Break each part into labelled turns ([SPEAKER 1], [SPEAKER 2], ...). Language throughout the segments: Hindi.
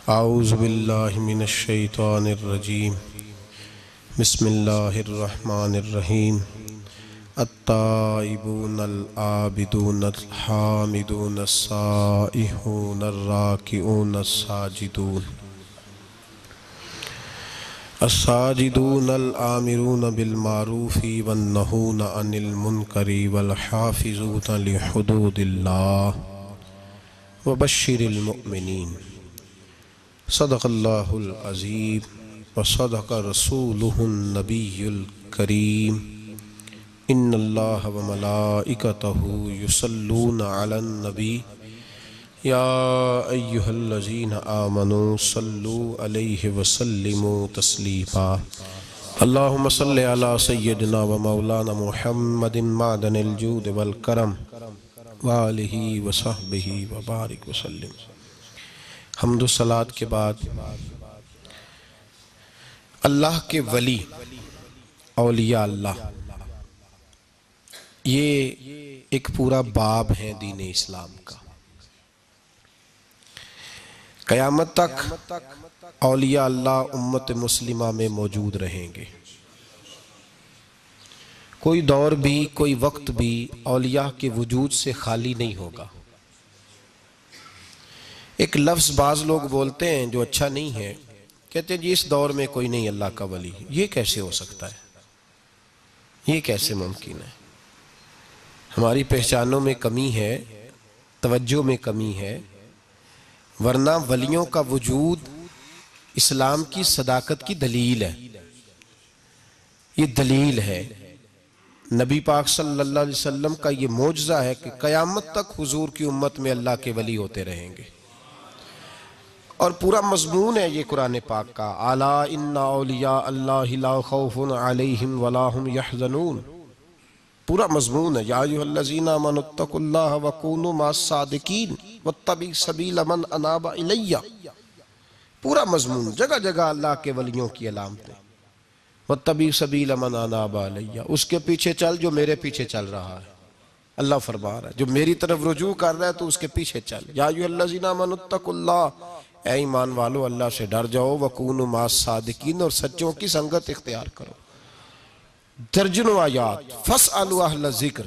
[SPEAKER 1] आऊज़ु बिल्लाहि मिनश शैतानिर रजीम। बिस्मिल्लाहिर रहमानिर रहीम। अत्ताइबूनल आबिदूनल हामिदूनस साइहूनर राकिऊनस साजिदून अस्साजिदूनल आमिरून बिल मारूफी वन्नहून अनिल मुनकरी वल हाफिज़ून लिहुदूदिल्लाह वबश्शिरिल मुमिनीन। सदक़ल्लाहुल अज़ीम व सदक़ रसूलुहुन नबियुल करीम। इन्नल्लाह व मलाइकतहु युसल्लूना अलन नबी या अय्युहल्लज़ीना आमनू सल्लू अलैहि व सल्लिमू तस्लीमा। अल्लाहुम्मा सल्लि अला सय्यिदिना व मौलाना मुहम्मदिन मादनिल जूद वल करम व आलिहि व सहबिहि व बारिक व सल्लिम। हम्दु सलात के बाद अल्लाह के वली औलिया अल्लाह, ये एक पूरा बाब है दीन इस्लाम का। क़यामत तक औलिया अल्लाह उम्मत मुस्लिमा में मौजूद रहेंगे। कोई दौर भी, कोई वक्त भी औलिया के वजूद से खाली नहीं होगा। एक लफ्ज़ बाज़ लोग बोलते हैं जो अच्छा नहीं है, कहते हैं जी इस दौर में कोई नहीं अल्लाह का वली। ये कैसे हो सकता है? ये कैसे मुमकिन है? हमारी पहचानों में कमी है, तवज्जो में कमी है, वरना वलियों का वजूद इस्लाम की सदाकत की दलील है। ये दलील है। नबी पाक सल्लल्लाहु अलैहि वसल्लम का ये मौजज़ा है कि क़यामत तक हुजूर की उम्मत में अल्लाह के वली होते रहेंगे। और पूरा मज़मून है ये कुरान पाक का, अला इन्ना औलिया अल्लाहि ला खौफुन अलैहिम वला हुम यहज़नून। पूरा मज़मून है, या अय्युहल्लज़ीना आमनुत्तकुल्लाह व कूनू मअस-सादिकीन वत्तबी सबील मन अनाबा इलैया। पूरा मज़मून, जगह जगह अल्लाह के वलियों की अलामतें। वत्तबी सबील मन अनाबा इलैया, उसके पीछे चल जो मेरे पीछे चल रहा है। अल्लाह फरमा रहा है जो मेरी तरफ रुजू कर रहा है तो उसके पीछे चल। या अय्युहल्लज़ीना आमनुत्तकुल्लाह, ऐ ईमान वालो अल्लाह से डर जाओ, वकूनु मास-सादिकीन, और सच्चों की संगत इख्तियार करो। दर्जनों आयात, फस्अलु अहल ज़िक्र,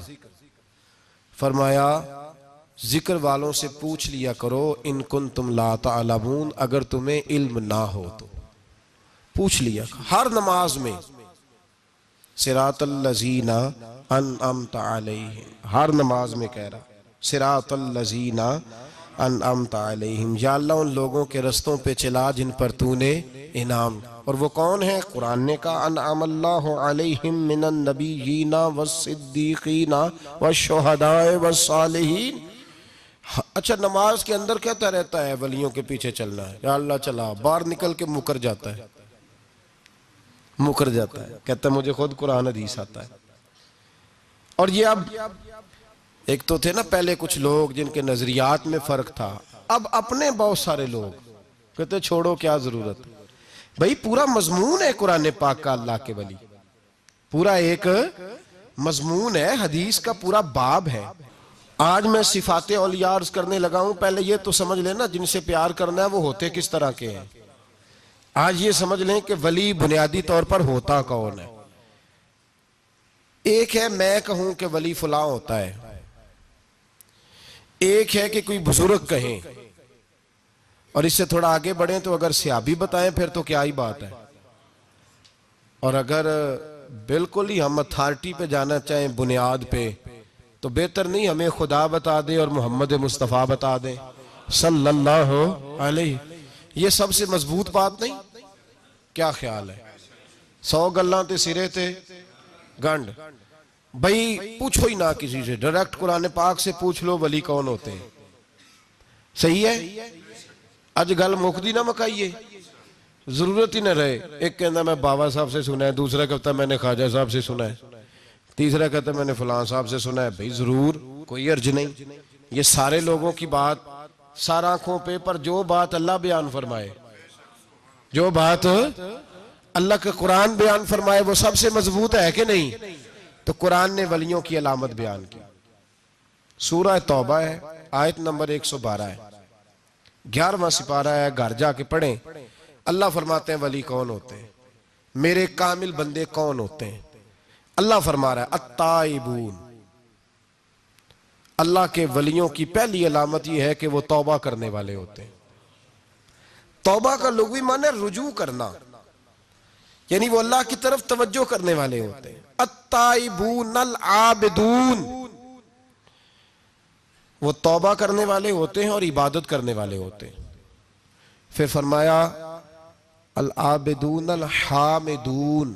[SPEAKER 1] फरमाया जिक्र वालों से पूछ लिया करो, इन कुंतुम ला तअलमून, अगर तुम्हें इल्म ना हो तो पूछ लिया। हर नमाज में सिरातल लज़ीना अनअमत अलैहिम, हर नमाज में कह रहा सिरातल लज़ीना अनअमत अलैहिम, या अल्लाह उन लोगों के रस्तों पे चला जिन पर तूने इनाम। और वो कौन है? कुरान ने कहा अनअमल्लाहु अलैहिम मिनन नबिय्यीना वस्सिद्दीकीना वश्शुहदाए वस्सालिहीन। अच्छा, नमाज के अंदर कहता रहता है वलियों के पीछे चलना है, या अल्लाह चला, बाहर निकल के मुकर जाता है, मुकर जाता है, कहता है मुझे खुद कुरान हदीस आता है। और ये अब एक तो थे ना पहले कुछ लोग जिनके नजरियात में फर्क था, अब अपने बहुत सारे लोग कहते छोड़ो क्या जरूरत। भाई पूरा मजमून है कुरान पाक का अल्लाह के वली, पूरा एक मजमून है, हदीस का पूरा बाब है। आज मैं सिफाते औलिया अर्ज करने लगा हूं, पहले ये तो समझ लेना जिनसे प्यार करना है वो होते किस तरह के हैं। आज ये समझ लें कि वली बुनियादी तौर पर होता कौन है। एक है मैं कहूं कि वली फलां होता है, एक है कि कोई बुजुर्ग कहें, और इससे थोड़ा आगे बढ़े तो अगर सियाबी बताएं फिर तो क्या ही बात है। और अगर बिल्कुल ही हम अथॉरिटी पे जाना चाहें, बुनियाद पे, तो बेहतर नहीं हमें खुदा बता दे और मोहम्मद मुस्तफ़ा बता दे सल्लल्लाहु अलैहि। ये सबसे मजबूत बात नहीं? क्या ख्याल है? 100 गल्लां ते सिरे ते गंढ। भाई पूछो ही ना किसी से, डायरेक्ट कुरान पाक से पूछ लो वली कौन होते हैं। सही है? अज गल मुकदी ना मकाइए, जरूरत ही ना रहे। एक कहता मैं बाबा साहब से सुना है, दूसरा कहता मैंने ख्वाजा साहब से सुना है, तीसरा कहता मैंने फलां साहब से सुना है। भाई जरूर, कोई अर्ज नहीं। ये सारे लोगों की बात सारा आंखों पे, पर जो बात अल्लाह बयान फरमाए, जो बात अल्लाह का कुरान बयान फरमाए वो सबसे मजबूत है कि नहीं? तो कुरान ने वलियों की अलामत बयान की। सूरह तौबा है, आयत नंबर 112 है। 11वां सिपारा है, घर जाके पढ़ें। अल्लाह फरमाते हैं वली कौन होते हैं, मेरे कामिल बंदे कौन होते हैं। अल्लाह फरमा रहा है अत्ताइबून, अल्लाह के वलियों की पहली अलामत यह है कि वो तौबा करने वाले होते हैं। तौबा का लुग़वी माने रुजू करना, यानी वो अल्लाह की तरफ तवज्जो करने वाले होते हैं। अत्ताइबून अल आबिदून, वो तौबा करने वाले होते हैं और इबादत करने वाले होते हैं। फिर फरमाया अल आबिदून अल हामिदून,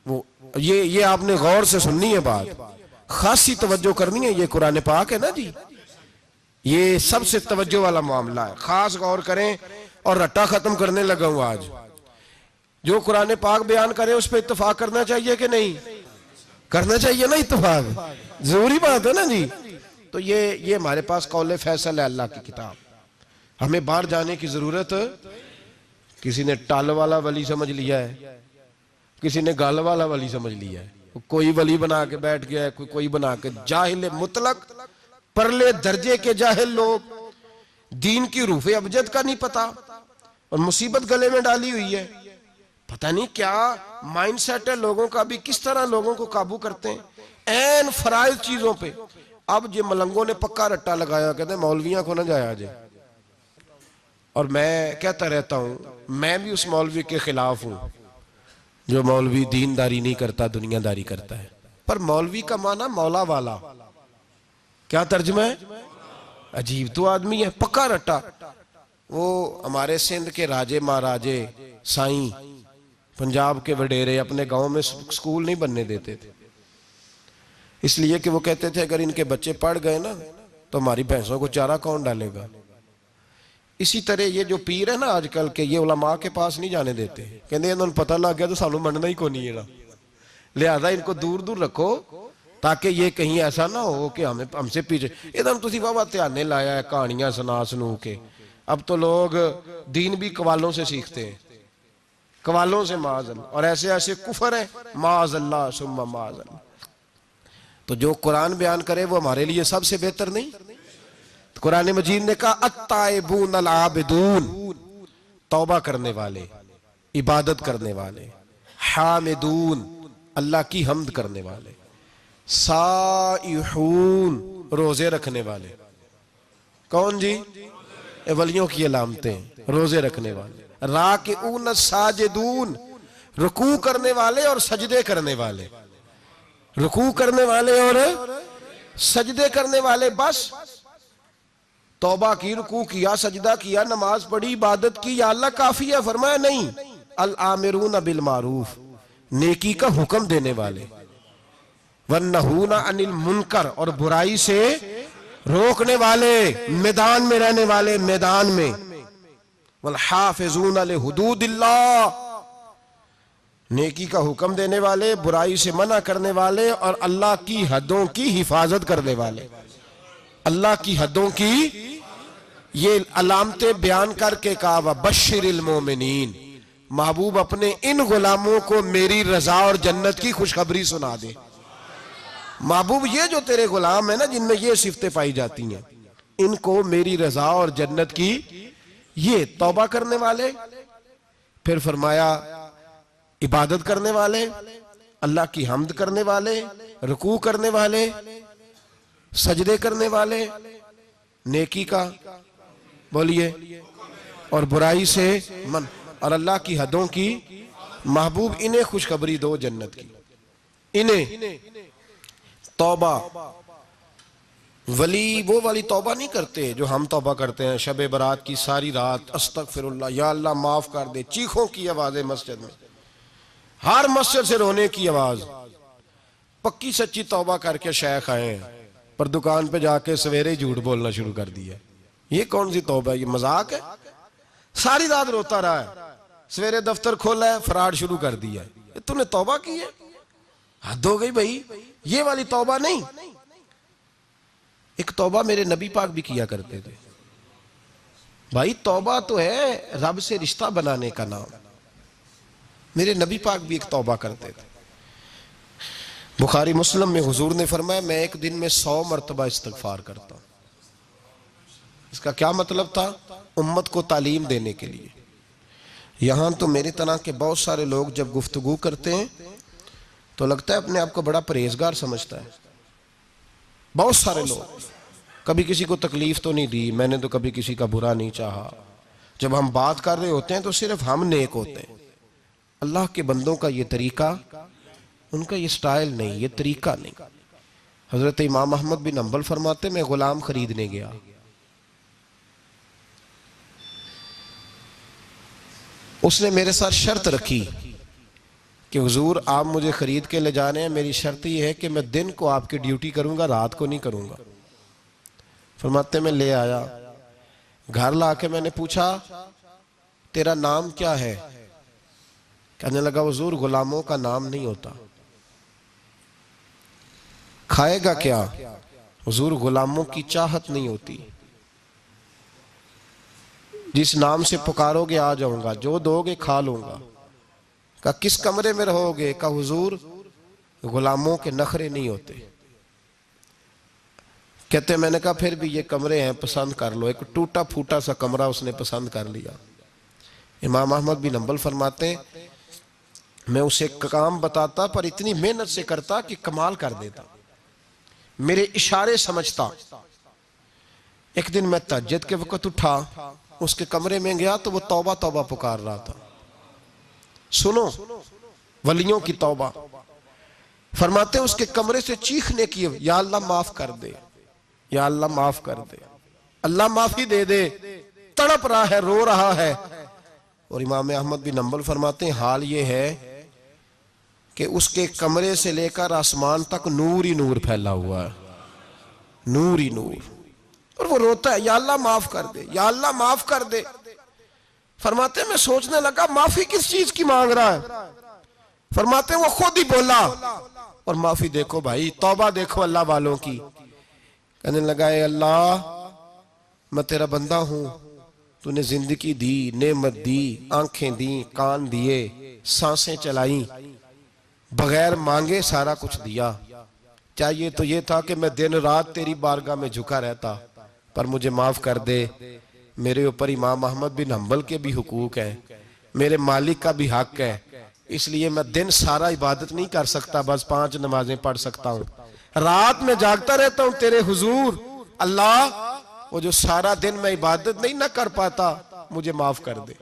[SPEAKER 1] वो ये आपने गौर से सुननी है बात, खासी तवज्जो करनी है। ये कुरान पाक है ना जी, ये सबसे तवज्जो वाला मामला है, खास गौर करें। और रट्टा खत्म करने लगा हूं आज, जो कुरान पाक बयान करे उस पर इत्तेफाक करना चाहिए कि नहीं करना चाहिए ना, इत्तेफाक जरूरी बात है ना जी। तो ये हमारे पास कौले फैसल है अल्लाह की किताब, हमें बाहर जाने की जरूरत। किसी ने टाल वाला वली समझ लिया है, किसी ने गाल वाला वली समझ लिया है, कोई वली बना के बैठ गया है, कोई बना के। जाहिल मुतलक, परले दर्जे के जाहिल लोग, दीन की रूफ़े अबजद का नहीं पता और मुसीबत गले में डाली हुई है। पता नहीं क्या माइंडसेट है लोगों का, भी किस तरह लोगों को काबू करते हैं ऐन फराइज चीजों पे। अब ये मलंगों ने पक्का रट्टा लगाया, कहते मौलवियां को ना जाया जाए। और मैं कहता रहता हूं, मैं भी उस मौलवी के खिलाफ हूं जो मौलवी दीनदारी नहीं करता, दुनियादारी करता है। पर मौलवी का माना मौला वाला, क्या तर्जुमा है? अजीब तो आदमी है, पक्का रट्टा। वो हमारे सिंध के राजे महाराजे साईं, पंजाब के वडेरे अपने गांव में स्कूल नहीं बनने देते थे, इसलिए कि वो कहते थे अगर इनके बच्चे पढ़ गए ना तो हमारी भैंसों को चारा कौन डालेगा। इसी तरह ये जो पीर है ना आजकल के, ये उलमा के पास नहीं जाने देते, कहते इन्होंने पता लग गया तो सानू मनना ही को नहीं है, लिहाजा इनको दूर दूर रखो ताकि ये कहीं ऐसा ना हो कि हमें हमसे पीछे। एकदम तुसी वाह ध्यान लाया है कहानियां सुना सुनू के। अब तो लोग दीन भी कवालों से सीखते हैं, कवालों से माज़अल्लाह, और ऐसे ऐसे कुफर है माज़अल्लाह सुम्मा माज़अल्लाह। तो जो कुरान बयान करे वो हमारे लिए सबसे बेहतर नहीं। तो कुरान मजीद ने कहा अत्ताइबून अल आबिदून, तौबा करने वाले, इबादत करने वाले, हामिदून, अल्लाह की हम्द करने वाले, साइहून, रोजे रखने वाले। कौन जी? वलियों की अलामतें, रोजे रखने वाले। राकिऊन साजिदून, रुकू करने वाले और सजदे करने वाले, रुकू करने वाले और सजदे करने वाले। बस तौबा की, रुकू किया, सजदा किया, नमाज पढ़ी, इबादत की, या अल्लाह काफी है? फरमाया नहीं। अल आमिरून बिल मारूफ, नेकी का हुक्म देने वाले, वन्नहूना अनिल मुनकर, और बुराई से रोकने वाले, मैदान में रहने वाले, मैदान में। वल हाफिजून अल हुदूदिल्लाह, नेकी का हुक्म देने वाले, बुराई से मना करने वाले और अल्लाह की हदों की हिफाजत करने वाले। अल्लाह की हदों की ये अलामतें बयान करके कहा व बश्शिरिल मोमिनीन, महबूब अपने इन गुलामों को मेरी रजा और जन्नत की खुशखबरी सुना दे। महबूब ये जो तेरे गुलाम है ना जिनमें ये सिफतें पाई जाती हैं, इनको मेरी रजा और जन्नत की, ये तौबा करने वाले। फिर फरमाया इबादत करने वाले, अल्लाह की हम्द करने वाले, रुकू करने वाले, सजदे करने वाले, नेकी का बोलिए और बुराई से मन, और अल्लाह की हदों की। महबूब इन्हें खुशखबरी दो जन्नत की, इन्हें। तौबा, वली वो वाली तौबा नहीं करते जो हम तौबा करते हैं, शबे बरात की सारी रात अस्तगफिरुल्लाह, या अल्लाह माफ कर दे, चीखों की आवाजें मस्जिद में, हर मस्जिद से रोने की आवाज। पक्की सच्ची तौबा करके शेख आए हैं, पर दुकान पे जाके सवेरे ही झूठ बोलना शुरू कर दिया। ये कौन सी तौबा है? ये मजाक है। सारी रात रोता रहा है, सवेरे दफ्तर खोला है, फराड शुरू कर दिया है। तूने तौबा की है? हद हो गई भाई, ये वाली तौबा नहीं। एक तौबा मेरे नबी पाक भी किया करते थे भाई। तौबा तो है रब से रिश्ता बनाने का नाम। मेरे नबी पाक भी एक तौबा करते थे। बुखारी मुस्लिम में हुजूर ने फरमाया मैं एक दिन में 100 मरतबा इस्तगफार करता हूं। इसका क्या मतलब था? उम्मत को तालीम देने के लिए। यहां तो मेरी तरह के बहुत सारे लोग जब गुफ्तगू करते हैं तो लगता है अपने आप को बड़ा परहेजगार समझता है। बहुत सारे लोग, कभी किसी को तकलीफ तो नहीं दी, मैंने तो कभी किसी का बुरा नहीं चाहा। जब हम बात कर रहे होते हैं तो सिर्फ हम नेक होते हैं। अल्लाह के बंदों का ये तरीका, उनका ये स्टाइल नहीं, ये तरीका नहीं। हजरत इमाम अहमद बिन हंबल फरमाते, मैं गुलाम खरीदने गया, उसने मेरे साथ शर्त रखी कि हुजूर आप मुझे खरीद के ले जाने हैं, मेरी शर्त यह है कि मैं दिन को आपकी ड्यूटी करूंगा, रात को नहीं करूंगा। फरमाते मैं ले आया, घर लाके मैंने पूछा तेरा नाम क्या है? कहने लगा हुजूर गुलामों का नाम नहीं होता। खाएगा क्या? हुजूर गुलामों की चाहत नहीं होती, जिस नाम से पुकारोगे आ जाऊंगा, जो दोगे खा लूंगा। कहा किस कमरे में रहोगे? कहा हुजूर गुलामों के नखरे नहीं होते। कहते मैंने कहा फिर भी ये कमरे हैं, पसंद कर लो। एक टूटा फूटा सा कमरा उसने पसंद कर लिया। इमाम अहमद बिन हंबल फरमाते मैं उसे काम बताता पर इतनी मेहनत से करता कि कमाल कर देता, मेरे इशारे समझता। एक दिन मैं तहज्जुद के वक्त उठा, उसके कमरे में गया तो वो तौबा तौबा पुकार रहा था। सुनो वलियों की तौबा। फरमाते उसके कमरे से चीखने की, या अल्लाह माफ कर दे, या अल्लाह माफ कर दे, अल्लाह माफी दे दे। तड़प रहा है, रो रहा है। और इमाम अहमद बिन हंबल फरमाते हाल ये है कि उसके कमरे से लेकर आसमान तक नूर ही नूर फैला हुआ है, नूर ही नूर। और वो रोता है, या अल्लाह माफ कर दे, या अल्लाह माफ कर दे। फरमाते मैं सोचने लगा माफी किस चीज की मांग रहा है। फरमाते वो खुद ही बोला, और माफी देखो भाई, तौबा देखो अल्लाह वालों की। कहने लगा अल्लाह मैं तेरा बंदा हूं, तूने जिंदगी दी, नेमत दी, आंखें दी, कान दिए, सांसें चलाई, बगैर मांगे सारा कुछ दिया। चाहिए तो ये था कि मैं दिन रात तेरी बारगाह में झुका रहता, पर मुझे माफ कर दे। मेरे ऊपर इमाम अहमद बिन हंबल के भी हुकूक है, मेरे मालिक का भी हक है, इसलिए मैं दिन सारा इबादत नहीं कर सकता, बस 5 नमाजें पढ़ सकता हूँ। रात में जागता रहता हूँ तेरे हुजूर। अल्लाह वो जो सारा दिन मैं इबादत नहीं ना कर पाता, मुझे माफ कर दे।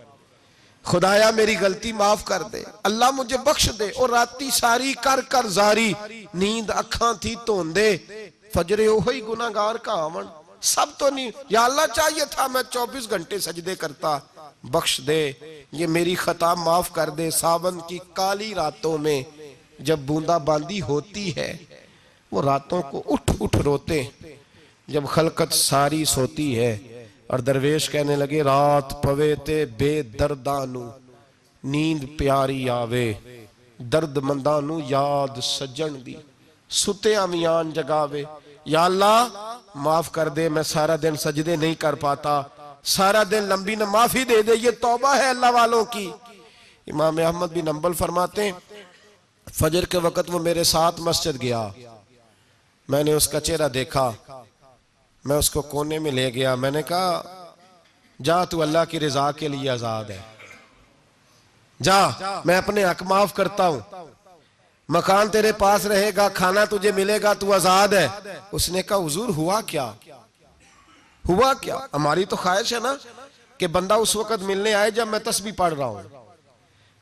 [SPEAKER 1] खुदाया मेरी गलती माफ कर दे, अल्लाह मुझे बख्श दे। और राती सारी कर कर जारी, नींद अखा थी धोंदे, फजरे ओही गुनाहगार का आवन। सब तो नहीं, या अल्लाह चाहिए था मैं 24 घंटे सजदे करता, बख्श दे, ये मेरी खता माफ कर दे। सावन की काली रातों में जब बूंदाबांदी होती है, वो रातों को उठ उठ रोते, जब खलकत सारी सोती है। और दरवेश कहने लगे रात पवे ते बेदर्दानू नींद प्यारी आवे, दर्द मंदानू याद सजन दी, सुते अमियान जगावे। या अल्लाह माफ कर दे, मैं सारा दिन सजदे नहीं कर पाता, सारा दिन लंबी न माफी दे दे। ये तौबा है अल्लाह वालों की। इमाम अहमद बिन हंबल फरमाते फजर के वक्त वो मेरे साथ मस्जिद गया, मैंने उसका चेहरा देखा, मैं उसको कोने में ले गया। मैंने कहा जा तू अल्लाह की रजा के लिए आजाद है, जा मैं अपने हक माफ करता हूं, मकान तेरे पास रहेगा, खाना तुझे मिलेगा, तू आजाद है। उसने कहा हुजूर हुआ क्या, हुआ क्या? हमारी तो ख्वाहिश है ना कि बंदा उस वक्त मिलने आए जब मैं तस्बीह पढ़ रहा हूं,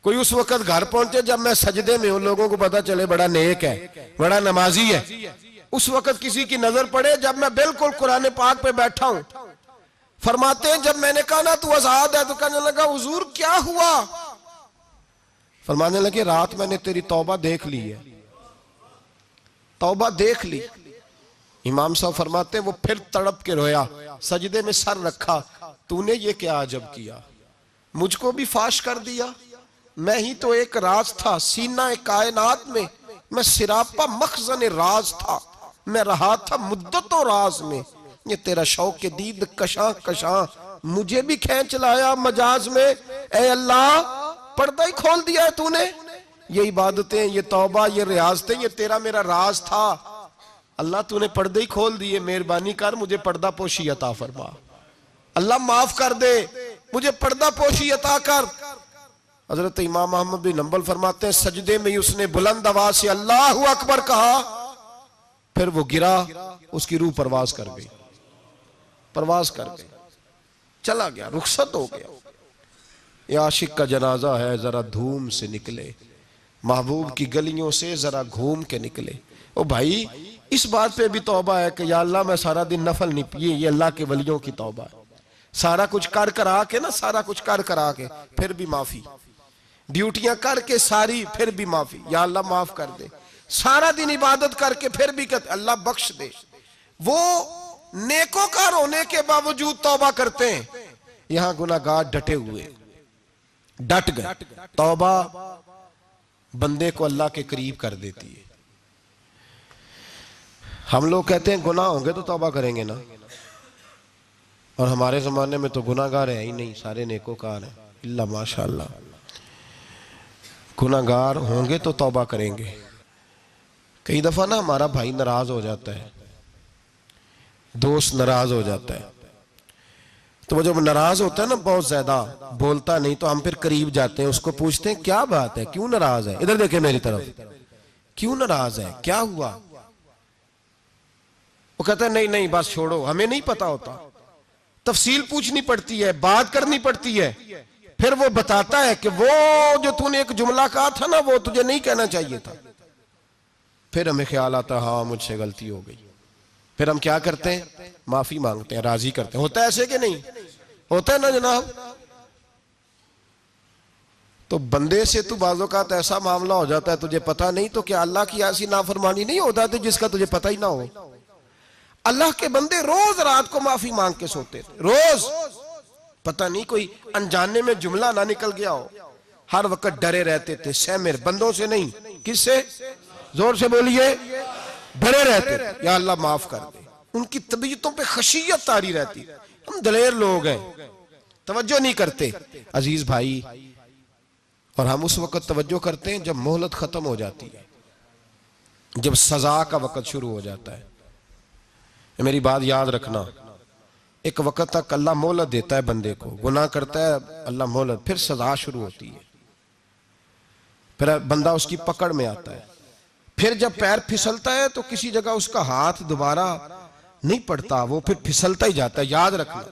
[SPEAKER 1] कोई उस वक्त घर पहुंचे जब मैं सजदे में हूं, लोगों को पता चले बड़ा नेक है, बड़ा नमाजी है। उस वक्त किसी की नजर पड़े जब मैं बिल्कुल कुरान पाक पे बैठा हूं। फरमाते हैं जब मैंने कहा ना तू आजाद है, तो कहने लगा हुजूर क्या हुआ? फरमाने लगे रात मैंने तेरी तौबा देख ली है, तौबा देख ली। इमाम साहब फरमाते वो फिर तड़प के रोया, सजदे में सर रखा, तूने ये क्या अजब किया, मुझको भी फाश कर दिया। मैं ही तो एक राज था सीना कायनात में, मैं सिरापा मखजन राज था, मैं रहा था मुद्दतों राज में। ये तेरा शौक के दीद कशा कशा मुझे भी खींच लाया मजाज में। ए अल्लाह पर्दा ही खोल दिया है तूने, ये इबादतें, ये तौबा, ये रियाजतें, ये तेरा मेरा राज था। अल्लाह तूने पर्दे ही खोल दिए, मेहरबानी कर मुझे पर्दा पोशी अता फरमा। अल्लाह माफ कर दे, मुझे पर्दा पोशी अता कर। हजरत इमाम अहमद बिन हंबल फरमाते हैं सजदे में उसने बुलंद आवाज से अल्लाहु अकबर कहा, फिर वो गिरा, उसकी रूह परवाज कर गई, परवाज कर गई, चला गया, रुखसत हो गया। ये आशिक का जनाजा है, जरा धूम से निकले, महबूब की गलियों से जरा घूम के निकले। ओ भाई, इस बात पे भी तौबा है कि या अल्लाह मैं सारा दिन नफल नहीं पिए, ये अल्लाह के वलियों की तौबा है। सारा कुछ कर करा के ना, सारा कुछ कर करा के फिर भी माफी, ड्यूटियां करके सारी फिर भी माफी, या अल्लाह माफ कर दे। सारा दिन इबादत करके फिर भी कहते अल्लाह बख्श दे। वो नेकोकार होने के बावजूद तौबा करते हैं। यहां गुनाहगार डटे हुए, डट गए। तौबा बंदे को अल्लाह के करीब कर देती है। हम लोग कहते हैं गुनाह होंगे तो तौबा करेंगे ना, और हमारे जमाने में तो गुनाहगार है ही नहीं, सारे नेकोकार हैं, इल्ला माशाअल्लाह। गुनाहगार होंगे तो तौबा करेंगे। कई दफा ना हमारा भाई नाराज हो जाता है, दोस्त नाराज हो जाता है, तो वो जब नाराज होता है ना, बहुत ज्यादा बोलता नहीं, तो हम फिर करीब जाते हैं, उसको पूछते हैं क्या बात है, क्यों नाराज है, इधर देखे मेरी तरफ, क्यों नाराज है, क्या हुआ। वो कहता है नहीं नहीं बस छोड़ो, हमें नहीं पता होता, तफसील पूछनी पड़ती है, बात करनी पड़ती है। फिर वो बताता है कि वो जो तूने एक जुमला कहा था ना, वो तुझे नहीं कहना चाहिए था। फिर हमें ख्याल आता है हाँ मुझसे गलती हो गई। फिर हम क्या करते हैं, माफी मांगते हैं, राजी करते हैं। होता है ऐसे कि नहीं होता है ना जनाब। तो बंदे से तू बाज़ औक़ात ऐसा मामला हो जाता है तुझे पता नहीं, तो क्या अल्लाह की ऐसी नाफरमानी नहीं होता थी जिसका तुझे पता ही ना हो। अल्लाह के बंदे रोज रात को माफी मांग के सोते थे, रोज। पता नहीं कोई अनजाने में जुमला ना निकल गया हो। हर वक्त डरे रहते थे, सहमे, बंदों से नहीं, किससे, जोर से बोलिए, डरे रहते थे, या अल्लाह माफ कर दे। उनकी तबीयतों पे खशियत तारी रहती। हम दलेर लोग हैं, तवज्जो नहीं करते अजीज भाई। और हम उस वक्त तवज्जो करते हैं जब मोहलत खत्म हो जाती है, जब सजा का वक्त शुरू हो जाता है। मेरी बात याद रखना, एक वक्त तक अल्लाह मोहलत देता है बंदे को, गुनाह करता है अल्लाह मोहलत, फिर सजा शुरू होती है, फिर बंदा उसकी पकड़ में आता है। फिर जब पैर फिसलता है तो किसी जगह उसका हाथ दोबारा नहीं पड़ता, वो फिर फिसलता ही जाता है। याद रखना,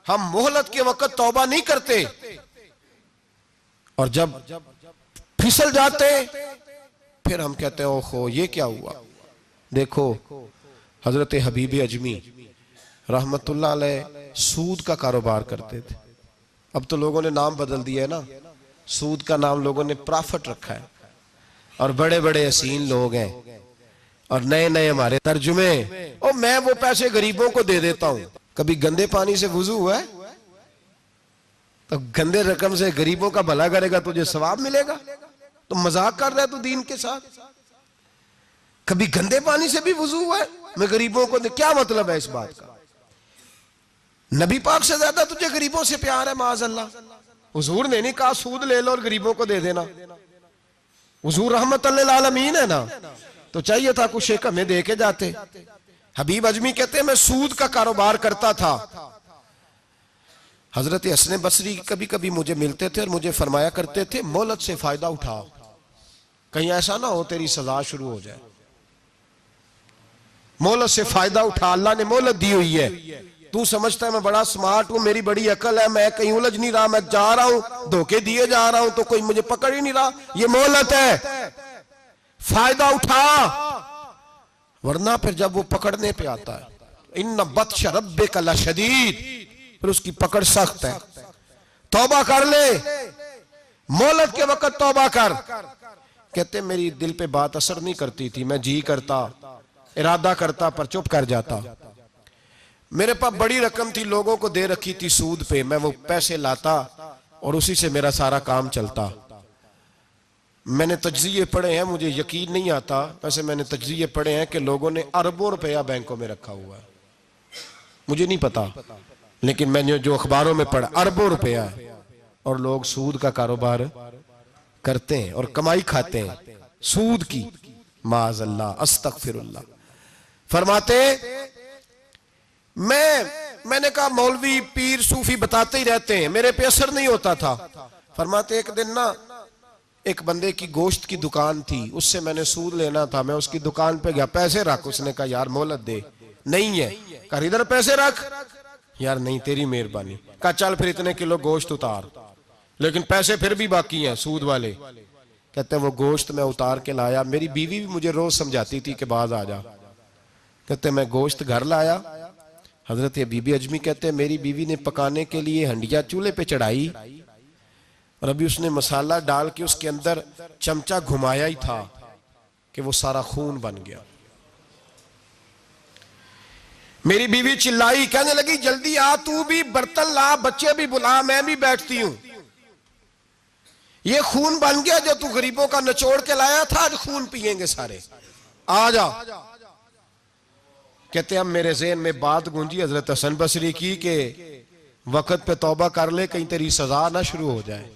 [SPEAKER 1] हम मोहलत के वक्त तौबा नहीं करते, और जब फिसल जाते फिर हम कहते हैं ओहो ये क्या हुआ। देखो हजरत हबीब अजमी रहमतुल्लाह अलैह सूद का कारोबार करते थे। अब तो लोगों ने नाम बदल दिया है ना, सूद का नाम लोगों ने प्रॉफिट रखा है, और बड़े बड़े हसीन लोग हैं, और नए नए हमारे तर्जुमे, और मैं वो पैसे गरीबों को दे देता हूं। कभी गंदे पानी से वुजू हुआ है तो गंदे रकम से गरीबों का भला करेगा तुझे सवाब मिलेगा। तो मजाक कर रहा है तू दीन के साथ। कभी गंदे पानी से भी वुजू हुआ है, मैं गरीबों को दे, क्या मतलब है इस बात का। नबी पाक से ज्यादा तुझे गरीबों से प्यार है माज़अल्लाह। हुजूर ने नहीं कहा सूद ले लो और गरीबों को दे देना। हुजूर रहमतुल लिल आलमीन है ना, तो चाहिए था कुछ एक हमें दे के जाते। हबीब अजमी कहते हैं मैं सूद का कारोबार करता था। हजरत हसन बसरी कभी कभी मुझे मिलते थे और मुझे फरमाया करते थे मोहलत से फायदा उठाओ, कहीं ऐसा ना हो तेरी सजा शुरू हो जाए। मोहलत से फायदा उठा, अल्लाह ने मोहलत दी हुई है। तू समझता है मैं बड़ा स्मार्ट हूं, मेरी बड़ी अकल है, मैं कहीं उलझ नहीं रहा, मैं जा रहा हूं धोखे दिए जा रहा हूं तो कोई मुझे पकड़ ही नहीं रहा। ये मोहलत है, फायदा उठा, वरना फिर जब वो पकड़ने पे आता है इन्ना बत्श रब्बिका लशदीद, फिर उसकी पकड़ सख्त है। तौबा कर ले, मोहलत के वक्त तौबा कर। कहते मेरी दिल पे बात असर नहीं करती थी, मैं जी करता, इरादा करता, पर चुप कर जाता। मेरे पास बड़ी रकम थी, लोगों को दे रखी थी सूद पे, मैं वो पैसे लाता और उसी से मेरा सारा काम चलता। मैंने तज्जिए पढ़े हैं, मुझे यकीन नहीं आता, वैसे मैंने तज्जिए पढ़े हैं कि लोगों ने अरबों रुपया बैंकों में रखा हुआ है। मुझे नहीं पता, लेकिन मैंने जो अखबारों में पढ़ा अरबों रुपया है, और लोग सूद का कारोबार करते हैं और कमाई खाते हैं सूद की। माज़अल्लाह, अस्तगफिरुल्लाह। फरमाते मैं मैंने कहा मौलवी पीर सूफी बताते ही रहते हैं, मेरे पे असर नहीं होता था। फरमाते एक दिन ना एक बंदे की गोश्त की दुकान थी, उससे मैंने सूद लेना था, मैं उसकी दुकान पे गया, पैसे रख। उसने कहा यार मोहलत दे। नहीं है। कहा इधर पैसे रख। यार नहीं, तेरी मेहरबानी। कहा चल फिर इतने किलो गोश्त उतार, लेकिन पैसे फिर भी बाकी हैं सूद वाले। कहते वो गोश्त मैं उतार के लाया। मेरी बीवी भी मुझे रोज समझाती थी कि बाज आ जा। कहते मैं गोश्त घर लाया। हजरत बीबी अजमी कहते मेरी बीवी ने पकाने के लिए हंडिया चूल्हे पे चढ़ाई और अभी उसने मसाला डाल के उसके अंदर चमचा घुमाया ही था कि वो सारा खून बन गया। मेरी बीवी चिल्लाई, कहने लगी जल्दी आ, तू भी बर्तन ला, बच्चे भी बुला, मैं भी बैठती हूं। ये खून बन गया जो तू गरीबों का निचोड़ के लाया था, आज खून पिएंगे सारे, आ जा। कहते हम मेरे ज़हन में बात गूंजी हजरत हसन बसरी की कि वक्त पे तौबा कर ले, कहीं तेरी सजा ना शुरू हो जाए।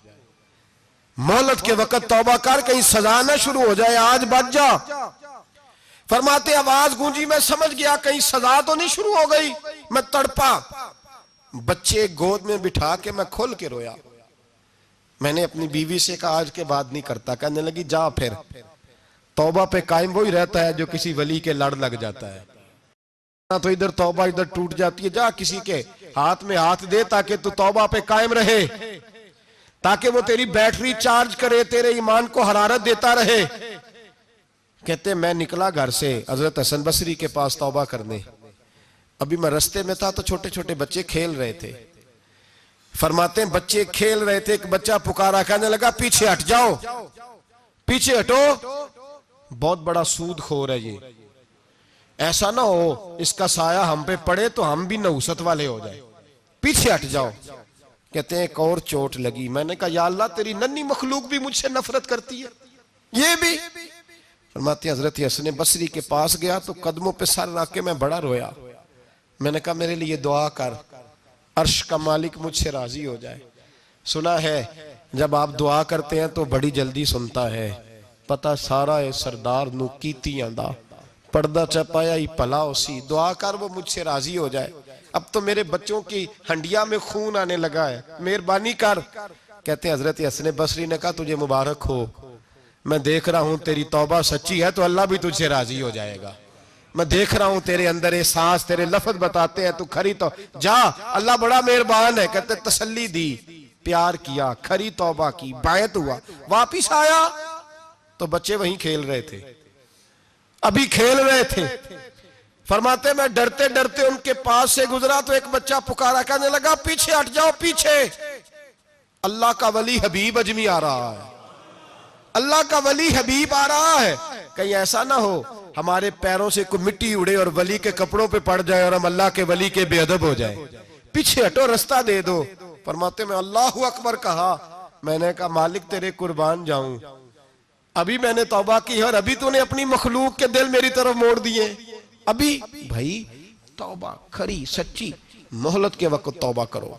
[SPEAKER 1] मोहलत के वक्त तौबा कर, कहीं सजा ना शुरू हो जाए, आज बच जा। फरमाते आवाज गूंजी, मैं समझ गया कहीं सजा तो नहीं शुरू हो गई। मैं तड़पा, बच्चे गोद में बिठा के मैं खोल के रोया। मैंने अपनी बीवी से कहा आज के बाद नहीं करता। कहने लगी जा फिर, तौबा पे कायम वही रहता है जो किसी वली के लड़ लग जाता है। तो इधर तौबा इधर टूट जाती है। जा किसी के हाथ में हाथ दे ताकि तू तौबा पे कायम रहे, ताकि वो तेरी बैटरी चार्ज करे, तेरे ईमान को हरारत देता रहे। कहते मैं निकला घर से हजरत हसन बसरी के पास तौबा करने। अभी मैं रास्ते में था तो छोटे छोटे बच्चे खेल रहे थे। फरमाते बच्चे खेल रहे थे, एक बच्चा पुकारा, कहने लगा पीछे हट जाओ, पीछे हटो, बहुत बड़ा सूदखोर है ये, ऐसा ना हो इसका साया हम पे पड़े तो हम भी नहुसत वाले हो जाए, पीछे हट जाओ। कहते हैं एक और चोट लगी। मैंने कहा या अल्लाह तेरी नन्ही मखलूक भी मुझसे नफरत करती है, ये भी। फरमाते हजरत हसन बसरी के पास गया तो कदमों पे सर रख के मैं बड़ा रोया। मैंने कहा मेरे लिए दुआ कर, अर्श का मालिक मुझसे राजी हो जाए। सुना है जब आप दुआ करते हैं तो बड़ी जल्दी सुनता है। पता सारा है सरदार नू कीतियां दा पर्दा चपाया ही भला उसी, दुआ कर वो मुझसे राजी हो जाए। अब तो मेरे बच्चों की हंडिया में खून आने लगा है, मेहरबानी कर। कहते हजरत हसन बसरी ने कहा तुझे मुबारक हो, मैं देख रहा हूं तेरी तौबा सच्ची है तो अल्लाह भी तुझसे राजी हो जाएगा। मैं देख रहा हूं तेरे अंदर ये सांस, तेरे लफ्ज बताते हैं तू खरी तो जा, अल्लाह बड़ा मेहरबान है। कहते तसल्ली दी, प्यार किया, खरी तौबा की, बायत हुआ, वापिस आया तो बच्चे वहीं खेल रहे थे, अभी खेल रहे थे। फरमाते मैं डरते डरते उनके पास से गुजरा तो एक बच्चा पुकारा, कहने लगा पीछे हट जाओ, पीछे। अल्लाह का वली हबीब अजमी आ रहा है, अल्लाह का वली हबीब आ रहा है। कहीं ऐसा ना हो हमारे पैरों से कोई मिट्टी उड़े और वली के कपड़ों पे पड़ जाए और हम अल्लाह के वली के बेअदब हो जाए। पीछे हटो, रास्ता दे दो। फरमाते मैं अल्लाहु अकबर कहा। मैंने कहा मालिक तेरे कुर्बान जाऊं, अभी मैंने तौबा की और अभी तूने अपनी मखलूक के दिल मेरी तरफ मोड़ दिए। अभी भाई तौबा खरी सच्ची, मोहलत के वक्त तौबा करो।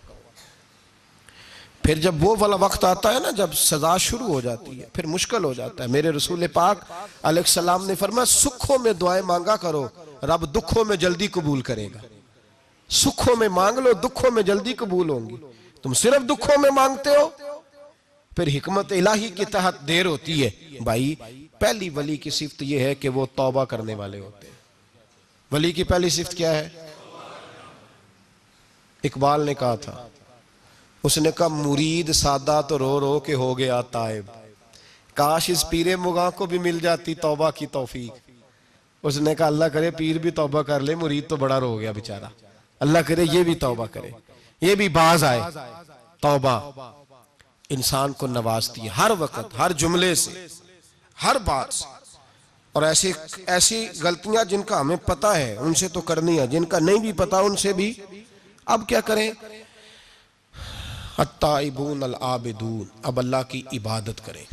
[SPEAKER 1] फिर जब वो वाला वक्त आता है ना जब सजा शुरू हो जाती है, फिर मुश्किल हो जाता है। मेरे रसूल पाक अलैहिस्सलाम ने फरमाया सुखों में दुआएं मांगा करो, रब दुखों में जल्दी कबूल करेगा। सुखों में मांग लो, दुखों में जल्दी कबूल होंगी। तुम सिर्फ दुखों में मांगते हो, फिर हिकमत इलाही के तहत देर होती है। भाई पहली वली की सिफ्त यह है कि वो तौबा करने वाले होते हैं। वली की पहली सिफ्त क्या है? इकबाल ने कहा था, उसने कहा मुरीद सादा तो रो रो के हो गया ताइब, काश इस पीरे मुगा को भी मिल जाती तौबा की तौफीक। उसने कहा अल्लाह करे पीर भी तौबा कर ले, मुरीद तो बड़ा रो गया बेचारा, अल्लाह करे ये भी तौबा करे, ये भी बाज आए। तौबा इंसान को नवाजती है हर वक्त, हर जुमले से, हर बात से। और ऐसी गलतियां जिनका हमें पता है उनसे तो करनी है, जिनका नहीं भी पता उनसे भी। अब क्या करें? अत्ताइबून अल आबिदून, अब अल्लाह की इबादत करें।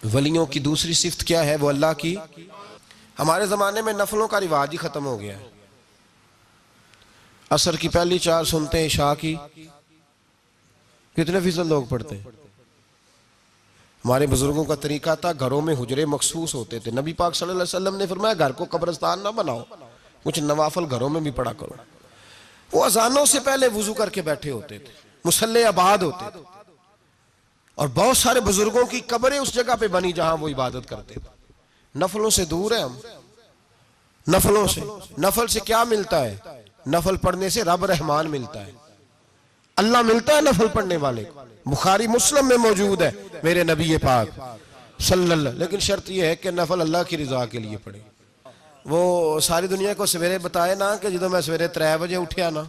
[SPEAKER 1] वलियों की दूसरी सिफ्त क्या है? वो अल्लाह की। हमारे जमाने में नफलों का रिवाज ही खत्म हो गया है। असर की पहली चार सुनते हैं, इशा की कितने फीसद लोग पढ़ते हैं? हमारे बुजुर्गों का तरीका था, घरों में हुजरे मखसूस होते थे। नबी पाक सल्लल्लाहु अलैहि वसल्लम ने फरमाया घर को कब्रिस्तान ना बनाओ, कुछ नवाफल घरों में भी पढ़ा करो। वो अजानों से पहले वुजू करके बैठे होते थे, मुसल्ले आबाद होते थे, और बहुत सारे बुजुर्गों की कब्रें उस जगह पे बनी जहां वो इबादत करते थे। नफलों से दूर है हम, नफलों से। नफल से क्या मिलता है? नफल पढ़ने से रब रहमान मिलता है, अल्लाह मिलता है नफल पढ़ने वाले को। बुखारी मुस्लिम में मौजूद है मेरे नबी पाक सल्लल्लाहु। लेकिन शर्त यह है कि नफल अल्लाह की रिजा के लिए पढ़े। वो सारी दुनिया को सवेरे बताए ना कि जो मैं सवेरे 3 बजे उठिया ना,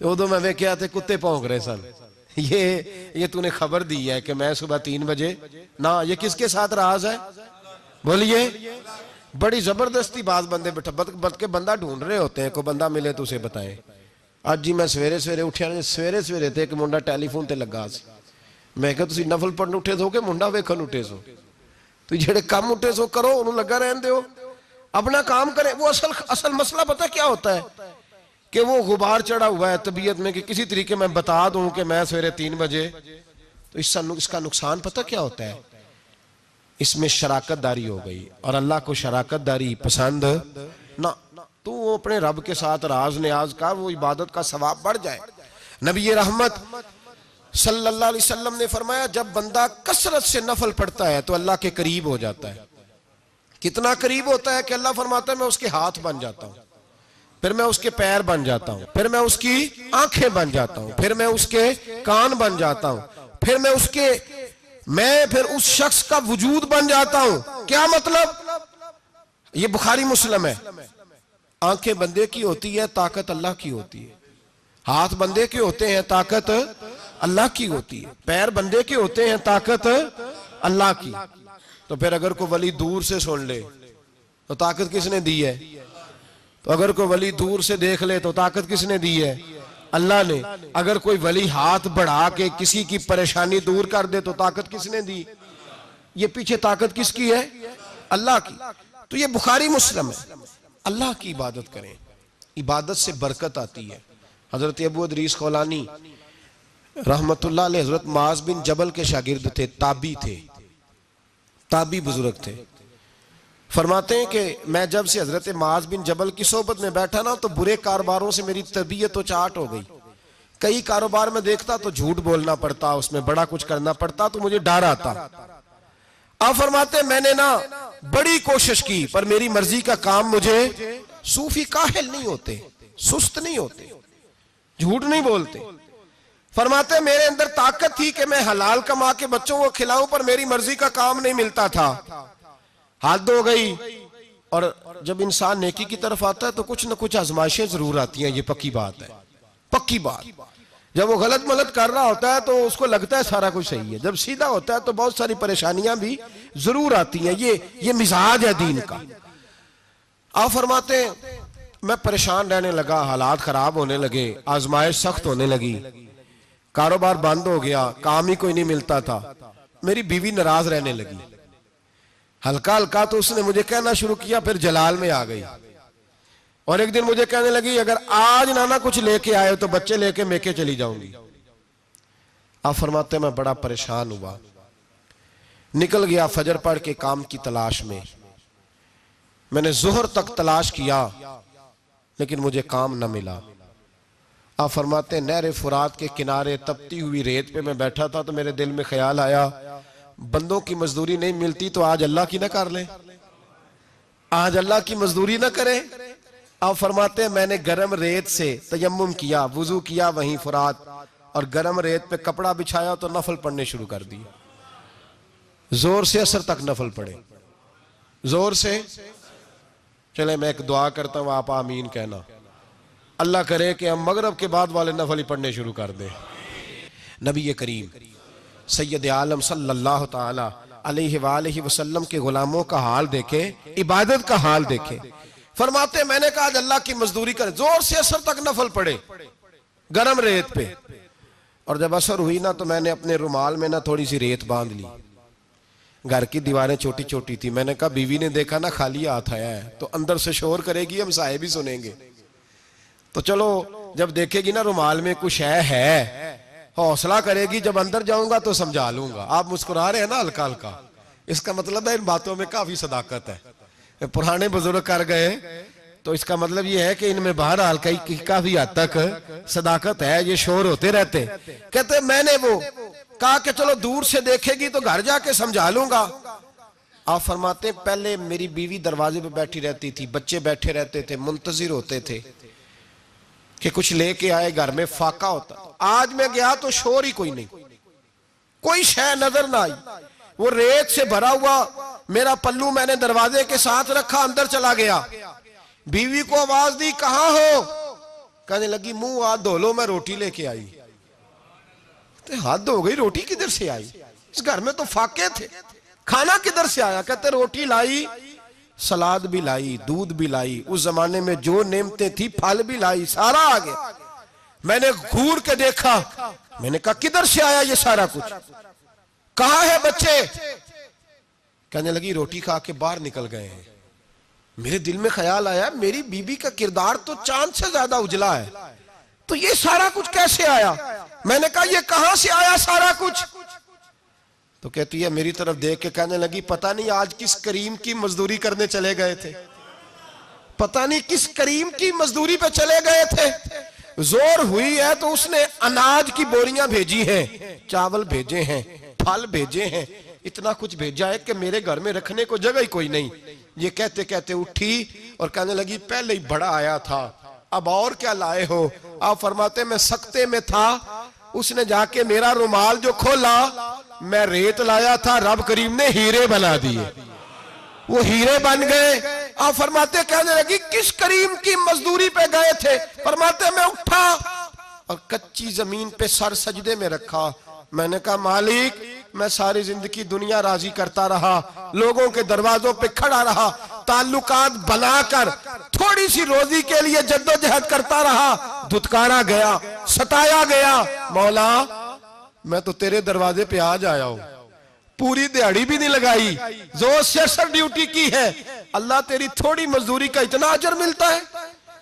[SPEAKER 1] उदो मैं वेख्या थे कुत्ते भौंक रहे सन। ये तूने खबर दी है कि मैं सुबह 3 बजे ना। ये किसके साथ राज है? बोलिए। बड़ी जबरदस्ती बात बंदे बद के बंदा ढूंढ रहे होते हैं, कोई बंदा मिले तो उसे बताए। आज जी मैं सवेरे सवेरे उठिया, सवेरे सवेरे थे एक मुंडा टेलीफोन ते लगा सी। मैं कहा तुसी नफल पढ़न उठे सो के मुंडा वेखन उठे सो? तो जेड़े काम उठे सो करो, उन्होंने लगा रहन दो, अपना काम करें। वो असल मसला पता क्या होता है कि वो गुबार चढ़ा हुआ है तबीयत में कि किसी तरीके मैं बता दूं कि मैं सवेरे 3 बजे, तो इसका नुकसान पता क्या होता है? इसमें शराकतदारी हो गई, और अल्लाह को शराकतदारी पसंद ना। तू अपने रब के साथ राज न्याज का, वो इबादत का सवाब बढ़ जाए। नबी रहमत सल्लल्लाहु अलैहि वसल्लम ने फरमाया जब बंदा कसरत से नफल पढ़ता है तो अल्लाह के करीब हो जाता है। कितना करीब होता है कि अल्लाह फरमाता है मैं उसके हाथ बन जाता हूं, फिर मैं उसके पैर बन जाता हूं, फिर मैं उसकी आंखें बन जाता हूं, फिर मैं उसके कान बन जाता हूं, फिर उस शख्स का वजूद बन जाता हूं। क्या मतलब? ये बुखारी मुस्लिम है। आंखें बंदे की होती है, ताकत अल्लाह की होती है। हाथ बंदे के होते हैं, ताकत अल्लाह की होती है। पैर बंदे के होते हैं, ताकत अल्लाह की। तो फिर अगर कोई वली दूर से सुन ले तो ताकत किसने दी है? तो अगर कोई वली दूर से देख ले तो ताकत किसने दी है? अल्लाह ने। अगर कोई वली हाथ बढ़ा के किसी की परेशानी दूर कर दे तो ताकत किसने दी? ये पीछे ताकत किसकी है? अल्लाह की। तो ये बुखारी मुस्लिम है। अल्लाह की इबादत करें, इबादत से बरकत आती है। हजरत अबू इदरीस खौलानी रहमतुल्लाह अलैह हजरत माज बिन जबल के शागिर्द थे, ताबी थे, ताबी बुजुर्ग थे। फरमाते हैं कि मैं जब से हजरत माज बिन जबल की सोबत में बैठा ना तो बुरे कारोबारों से मेरी तबीयत तो चाट हो गई। कई कारोबार में देखता तो झूठ बोलना पड़ता, उसमें बड़ा कुछ करना पड़ता, तो मुझे डर आता। आप फरमाते मैंने ना बड़ी कोशिश की पर मेरी मर्जी का काम मुझे, सूफी काहिल नहीं होते, सुस्त नहीं होते, झूठ नहीं बोलते। फरमाते मेरे अंदर ताकत थी कि मैं हलाल कमा के बच्चों को खिलाऊं, पर मेरी मर्जी का काम नहीं मिलता था, हद हो गई। और जब इंसान नेकी की तरफ आता है तो कुछ न कुछ आजमाइशें जरूर आती हैं, ये पक्की बात है, पक्की बात। जब वो गलत मलत कर रहा होता है तो उसको लगता है सारा कुछ सही है, जब सीधा होता है तो बहुत सारी परेशानियां भी जरूर आती हैं। ये मिजाज है दीन का। आप फरमाते मैं परेशान रहने लगा, हालात खराब होने लगे, आजमाइश सख्त होने लगी, कारोबार बंद हो गया, काम ही कोई नहीं मिलता था, मेरी बीवी नाराज रहने लगी। हल्का हल्का तो उसने मुझे कहना शुरू किया, फिर जलाल में आ गई, और एक दिन मुझे कहने लगी अगर आज नाना कुछ लेके आए तो बच्चे लेके मेके चली जाऊंगी। आप फरमाते मैं बड़ा परेशान हुआ, निकल गया फजर पढ़ के काम की तलाश में। मैंने जोहर तक तलाश किया लेकिन मुझे काम न मिला। आप फरमाते नहर फुरात के किनारे तपती हुई रेत पे मैं बैठा था तो मेरे दिल में ख्याल आया बंदों की मजदूरी नहीं मिलती तो आज अल्लाह की ना कर ले, आज अल्लाह की मजदूरी ना करे। आप फरमाते मैंने गर्म रेत से तयम्मुम किया, वुजू किया वहीं फुरात, और गर्म रेत पे कपड़ा बिछाया तो नफल पढ़ने शुरू कर दिया। जोर से असर तक नफल पढ़े, जोर से। चले मैं एक दुआ करता हूं, आप आमीन कहना। अल्लाह करे कि हम मगरब के बाद वाले नफल ही पढ़ने शुरू कर दें। नबी करीम सैयद आलम सल्लल्लाहु ताला अलैहि वसल्लम के गुलामों का हाल देखे, इबादत का हाल देखे। फरमाते मैंने कहा आज अल्लाह की मजदूरी करे, जोर से असर तक नफल पड़े गरम रेत पे। और जब असर हुई ना तो मैंने अपने रुमाल में ना थोड़ी सी रेत बांध ली। घर की दीवारें छोटी छोटी थी, मैंने कहा बीवी ने देखा ना खाली हाथ आया है तो अंदर से शोर करेगी, हम साहे भी सुनेंगे, तो चलो जब देखेगी ना रुमाल में कुछ है हौसला करेगी, जब अंदर जाऊंगा तो समझा लूंगा। आप मुस्कुरा रहे हैं ना हल्का हल्का, इसका मतलब है इन बातों में काफी सदाकत है। पुराने बुजुर्ग कर गए तो इसका मतलब ये है कि इनमें बहरहाल कई काफी हद तक सदाकत है, ये शोर होते रहते। कहते मैंने वो कहा कि चलो दूर से देखेगी तो घर जाके समझा लूंगा। आप फरमाते पहले मेरी बीवी दरवाजे पे बैठी रहती थी, बच्चे बैठे रहते थे, मुंतजिर होते थे कि कुछ लेके आए, घर में फाका होता। आज मैं गया तो शोर ही कोई नहीं, कोई शय नजर ना आई। वो रेत से भरा हुआ मेरा पल्लू मैंने दरवाजे के साथ रखा, अंदर चला गया। बीवी को आवाज दी, कहां हो? कहने लगी मुंह हाथ धो लो, मैं रोटी लेके आई। तो हाथ धो गई, रोटी किधर से आई? इस घर में तो फाके थे, खाना किधर से आया? कहते रोटी लाई, सलाद भी लाई, दूध भी लाई, उस जमाने में जो नेमतें थी फल भी लाई, सारा आ गया। मैंने घूर के देखा, मैंने कहा किधर से आया ये सारा कुछ? कहां है बच्चे? कहने लगी रोटी खा के बाहर निकल गए हैं। मेरे दिल में ख्याल आया मेरी बीबी का किरदार तो चांद से ज्यादा उजला है, तो ये सारा कुछ कैसे आया? मैंने कहा ये कहां से आया सारा कुछ? तो कहती है मेरी तरफ देख के कहने लगी पता नहीं आज किस करीम की मजदूरी करने चले गए थे, पता नहीं किस करीम की मजदूरी पे चले गए थे। जोर हुई है तो उसने अनाज की बोरियां भेजी हैं, चावल भेजे हैं, फल भेजे हैं, इतना कुछ भेजा है कि मेरे घर में रखने को जगह ही कोई नहीं। ये कहते कहते उठी और कहने लगी पहले ही बड़ा आया था, अब और क्या लाए हो? आप फरमाते मैं सख्ते में था, उसने जाके मेरा रुमाल जो खोला, मैं रेत लाया था, रब करीम ने हीरे बना दिए, वो हीरे बन गए। आप फरमाते कहने लगी किस करीम की मजदूरी पे गए थे? फरमाते मैं उठा और कच्ची जमीन पे सर सजदे में रखा। मैंने कहा मालिक मैं सारी जिंदगी दुनिया राजी करता रहा, लोगों के दरवाजों पे खड़ा रहा, ताल्लुकात बनाकर थोड़ी सी रोजी के लिए जद्दोजहद करता रहा, धुतकारा गया, सताया गया। मौला मैं तो तेरे दरवाजे पे आज आया हूं, पूरी दिहाड़ी भी नहीं लगाई, जो सियासत ड्यूटी की है, अल्लाह तेरी थोड़ी मजदूरी का इतना अजर मिलता है,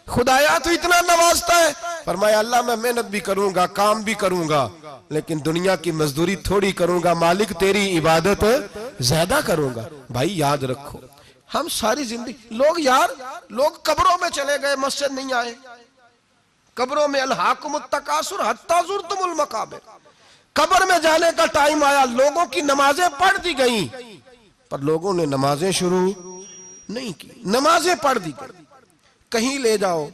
[SPEAKER 1] खुदाया तो इतना नवाजता है। फरमाया अल्लाह मैं मेहनत भी करूंगा, काम भी करूंगा, लेकिन दुनिया की मजदूरी थोड़ी करूंगा, मालिक तेरी इबादत ज्यादा करूंगा। भाई याद रखो हम सारी जिंदगी लोग कब्रों में चले गए, मस्जिद नहीं आए, कब्रों में अलहाकुमुत तकासुर हत्ता ज़ुरतुमुल मकाबिर, कब्र में जाने का टाइम आया, लोगों की नमाजें पढ़ दी गई पर लोगों ने नमाजें शुरू नहीं की, नमाजें पढ़ दी गई। कहीं ले जाओ,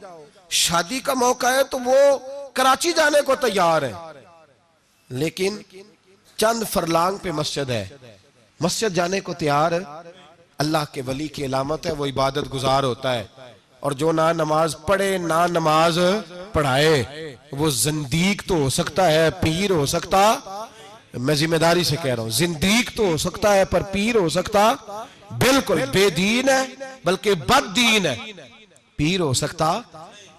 [SPEAKER 1] शादी का मौका है तो वो कराची जाने को तैयार है, लेकिन चंद फरलांग पे मस्जिद है, मस्जिद जाने को तैयार है। अल्लाह के वली की अलामत है, वो इबादत गुजार होता है। और जो ना नमाज पढ़े ना नमाज पढ़ाए वो जिंदीक तो हो सकता है, पीर हो सकता, मैं जिम्मेदारी से कह रहा हूं, जिंदीक तो हो सकता है पर पीर हो सकता बिल्कुल बेदीन है, बल्कि बददीन है, पीर हो सकता।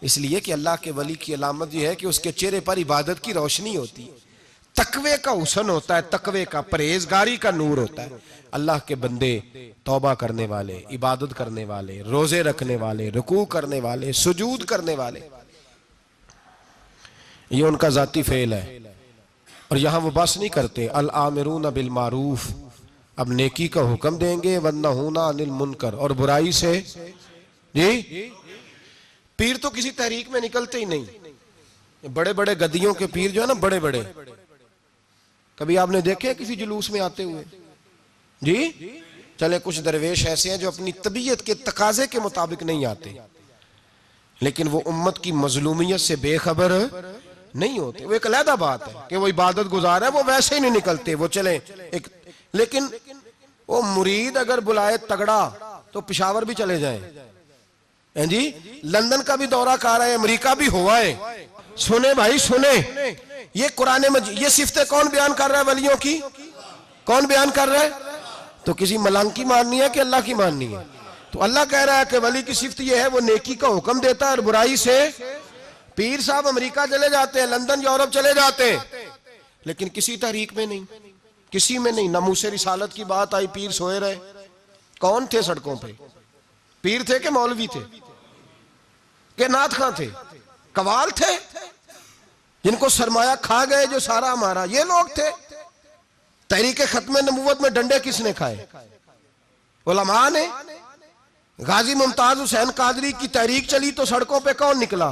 [SPEAKER 1] इसलिए कि अल्लाह के वली की अलामत यह है कि उसके चेहरे पर इबादत की रोशनी होती है, तकवे का हुस्न होता है, तकवे का, परहेजगारी का नूर होता है। अल्लाह के बंदे तौबा करने वाले, इबादत करने वाले, रोजे रखने वाले, रुकू करने वाले, सुजूद करने वाले, ये उनका जाती फेल है। और यहां वो बस नहीं करते, अल आमिरून बिल मारूफ, अब नेकी का हुक्म देंगे, वन्नहूना अनिल मुनकर, और बुराई से। जी पीर तो किसी तहरीक में निकलते ही नहीं, बड़े बड़े गद्दियों के पीर जो है ना, बड़े बड़े, कभी आपने देखे किसी जुलूस में आते हुए? जी चले कुछ दरवेश ऐसे हैं जो अपनी तबीयत के तकाजे के मुताबिक नहीं आते, लेकिन वो उम्मत की मजलूमियत से बेखबर नहीं होते। वो एक अलहदा बात है कि वो इबादत गुजार है, वो वैसे ही नहीं निकलते, वो चले एक, लेकिन वो मुरीद अगर बुलाए तगड़ा तो पिशावर भी चले जाए जी, लंदन का भी दौरा कर रहे हैं, अमेरिका भी हुआ है। सुने भाई सुने, ये कुरान मजीद, ये सिफतें कौन बयान कर रहा है वलियों की? कौन बयान कर रहा है? तो किसी मलंग की माननी है कि अल्लाह की माननी है? तो अल्लाह कह रहा है कि वली की सिफत ये है, वो नेकी का हुक्म देता है और बुराई से। पीर साहब अमेरिका चले जाते हैं, लंदन यूरोप चले जाते हैं, लेकिन किसी तहरीक में नहीं, किसी में नहीं। नमूसे रिसालत की बात आई, पीर सोए रहे। कौन थे सड़कों पे? पीर थे कि मौलवी थे के नाथ खां थे, कवाल थे जिनको सरमाया खा गए जो सारा हमारा, ये लोग थे। तहरीक खत्म नबूवत में डंडे किसने खाए? उलमा ने। गाजी मुमताज हुसैन कादरी की तहरीक चली तो सड़कों पे कौन निकला?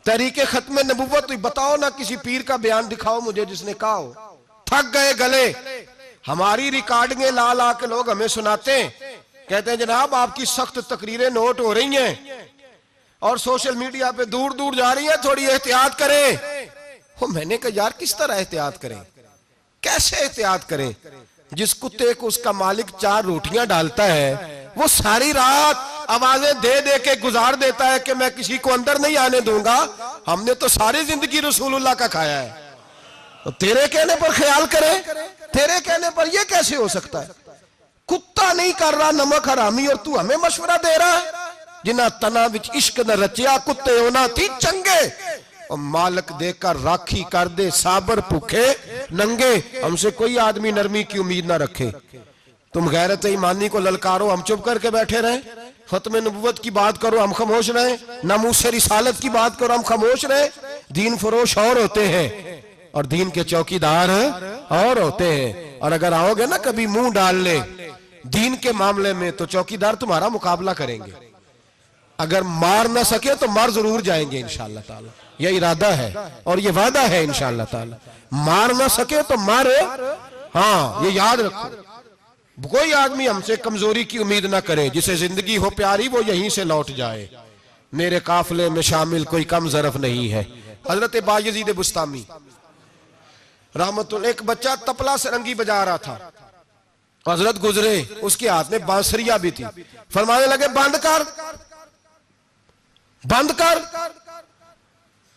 [SPEAKER 1] तहरीके खत्म नबुव्वत हुई। बताओ ना किसी पीर का बयान दिखाओ मुझे जिसने कहा हो। थक गए गले। हमारी रिकॉर्डिंगें ला ला के लोग हमें सुनाते हैं, कहते हैं जनाब आपकी सख्त तकरीरें नोट हो रही हैं और सोशल मीडिया पे दूर दूर जा रही हैं, थोड़ी एहतियात करें। वो मैंने कहा यार किस तरह एहतियात करें, कैसे एहतियात करें? जिस कुत्ते को उसका मालिक 4 रोटियां डालता है वो सारी रात आवाजें दे दे के गुजार देता है कि मैं किसी को अंदर नहीं आने दूंगा। हमने तो सारी जिंदगी रसूलुल्लाह का खाया है। तो तेरे कहने पर ख्याल करें, तेरे कहने पर यह कैसे हो सकता है? कुत्ता नहीं कर रहा नमक हरामी और तू हमें मशवरा दे रहा है। जिन्ना तना विच इश्क न रचिया कुत्ते होना थी चंगे, और मालक देकर राखी कर दे साबर भूखे नंगे। हमसे कोई आदमी नरमी की उम्मीद ना रखे। तुम गैरत ईमानी को ललकारो, हम चुप करके बैठे रहे। खत्म नबुव्वत की बात करो, हम खामोश रहे। नामूस रिसालत की बात करो, हम खामोश रहे। दीन फरोश और होते हैं और दीन के चौकीदार और होते हैं। और अगर आओगे ना कभी मुंह डाल ले दीन के मामले में तो चौकीदार तुम्हारा मुकाबला करेंगे। अगर मार ना सके तो मार जरूर जाएंगे इंशाअल्लाह ताला। यह इरादा है और यह वादा है इंशाअल्लाह ताला। मार ना सके तो मारे। हाँ ये याद रखो, कोई आदमी हमसे कमजोरी की उम्मीद ना करे। जिसे जिंदगी हो प्यारी वो यहीं से लौट जाए। मेरे काफिले में शामिल कोई कम ज़रफ नहीं है। हजरत बायजीद बुस्तामी रहमतुल्लाह, एक बच्चा तबला सरंगी बजा रहा था, हजरत गुजरे, उसके हाथ में बांसुरिया भी थी। फरमाने लगे बंद कर, बंद कर,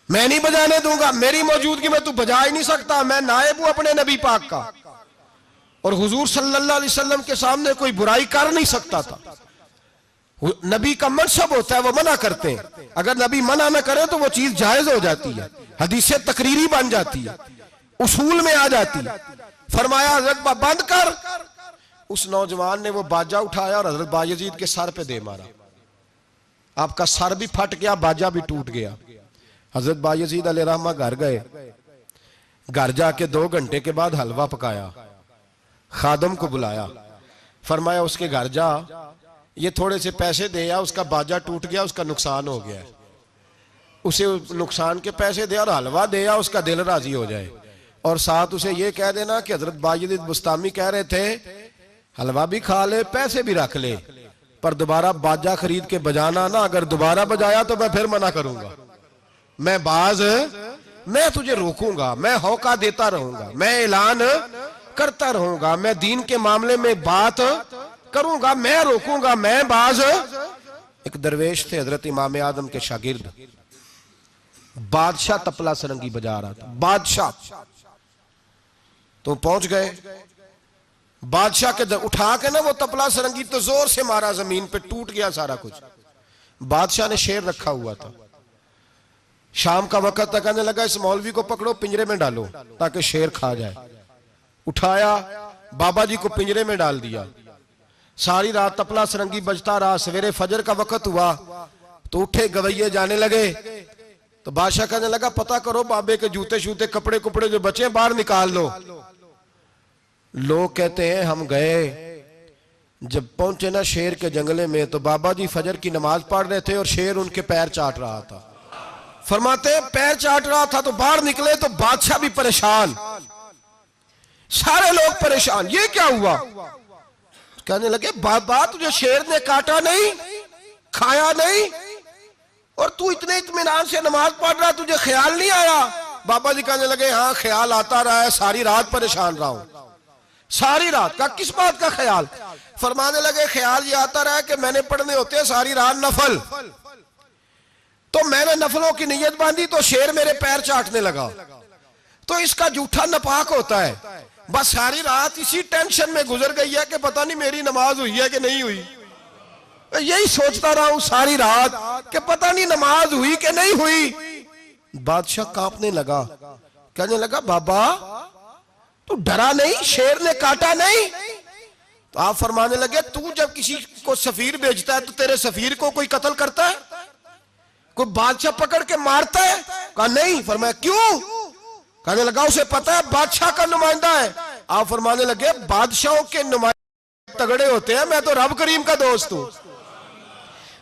[SPEAKER 1] मैं नहीं बजाने दूंगा। मेरी मौजूदगी में तू बजा ही नहीं सकता। मैं नायब हूं अपने नबी पाक का और हुजूर सल्लल्लाहु अलैहि वसल्लम के सामने कोई बुराई कर नहीं सकता था। नबी का मनसब होता है वो मना करते हैं। अगर नबी मना ना करे तो वो चीज जायज हो जाती है, हदीसे तकरीरी बन जाती है, उसूल में आ जाती है। फरमाया हजरत बंद कर। उस नौजवान ने वो बाजा उठाया और हजरत बायजीद के सर पे दे मारा। आपका सर भी फट गया, बाजा भी टूट गया। हजरत बायजीद अलैहिर्रहमा घर गए। घर जाके 2 घंटे के बाद हलवा पकाया, खादम को बुलाया, फरमाया उसके घर जा, ये थोड़े से पैसे दे या, उसका बाजा टूट गया, उसका नुकसान हो गया, उसे नुकसान के पैसे दे और हलवा दे या, उसका दिल राजी हो जाए। और साथ उसे ये कह देना कि हजरत बायजीद बुस्तामी कह रहे थे हलवा भी खा ले पैसे भी रख ले, पर दोबारा बाजा खरीद के बजाना ना। अगर दोबारा बजाया तो मैं फिर मना करूंगा। मैं बाज, मैं तुझे रोकूंगा, मैं हौका देता रहूंगा, मैं ऐलान करता रहूंगा, मैं दीन के मामले में बात करूंगा, मैं रोकूंगा, मैं बाज। एक दरवेश थे हजरत इमाम आदम के शागिर्द, बादशाह तबला सरंगी बजा रहा था। बादशाह तो पहुंच गए, बादशाह के उठा के ना वो तबला सरंगी तो जोर से मारा, जमीन पे टूट गया सारा कुछ। बादशाह ने शेर रखा हुआ था। शाम का वक्त तक कहने लगा इस मौलवी को पकड़ो पिंजरे में डालो ताकि शेर खा जाए। उठाया, बाबा जी को पिंजरे में डाल दिया। सारी रात तबला सरंगी बजता रहा। सवेरे फजर का वक्त हुआ तो उठे गवैये जाने लगे। तो बादशाह कहने लगा पता करो बाबे के जूते शूते कपड़े कुपड़े जो बचे बाहर निकाल लो। लोग कहते हैं हम गए, जब पहुंचे ना शेर के जंगले में तो बाबा जी फजर की नमाज पढ़ रहे थे और शेर उनके पैर चाट रहा था। फरमाते पैर चाट रहा था तो बाहर निकले तो बादशाह भी परेशान, सारे लोग परेशान, ये क्या हुआ? कहने लगे बाबा तुझे शेर ने काटा नहीं, खाया नहीं, और तू इतने इत्मीनान से नमाज पढ़ रहा, तुझे ख्याल नहीं आया? बाबा जी कहने लगे हाँ ख्याल आता रहा है, सारी रात परेशान रहा हूं। सारी रात का किस बात का ख्याल? फरमाने लगे ख्याल ये आता रहा कि मैंने पढ़ने होते हैं सारी रात नफल, तो मैंने नफलों की नीयत बांधी तो शेर मेरे पैर चाटने लगा, तो इसका जूठा नपाक होता है। बस सारी रात इसी टेंशन में गुजर गई है कि पता नहीं मेरी नमाज हुई है कि नहीं हुई। यही सोचता रहा हूं सारी रात कि पता नहीं नमाज हुई कि नहीं हुई। बादशाह कांपने लगा, कहने लगा बाबा तू डरा नहीं, शेर ने काटा नहीं? तो आप फरमाने लगे तू जब किसी को सफीर भेजता है तो तेरे सफीर को कोई कत्ल करता है, कोई बादशाह पकड़ के मारता है? कहा नहीं। फरमाया क्यों? कहने लगा उसे पता है बादशाह का नुमाइंदा है। आप फरमाने लगे बादशाहों के नुमाइंदे तगड़े होते हैं, मैं तो रब करीम का दोस्त हूं।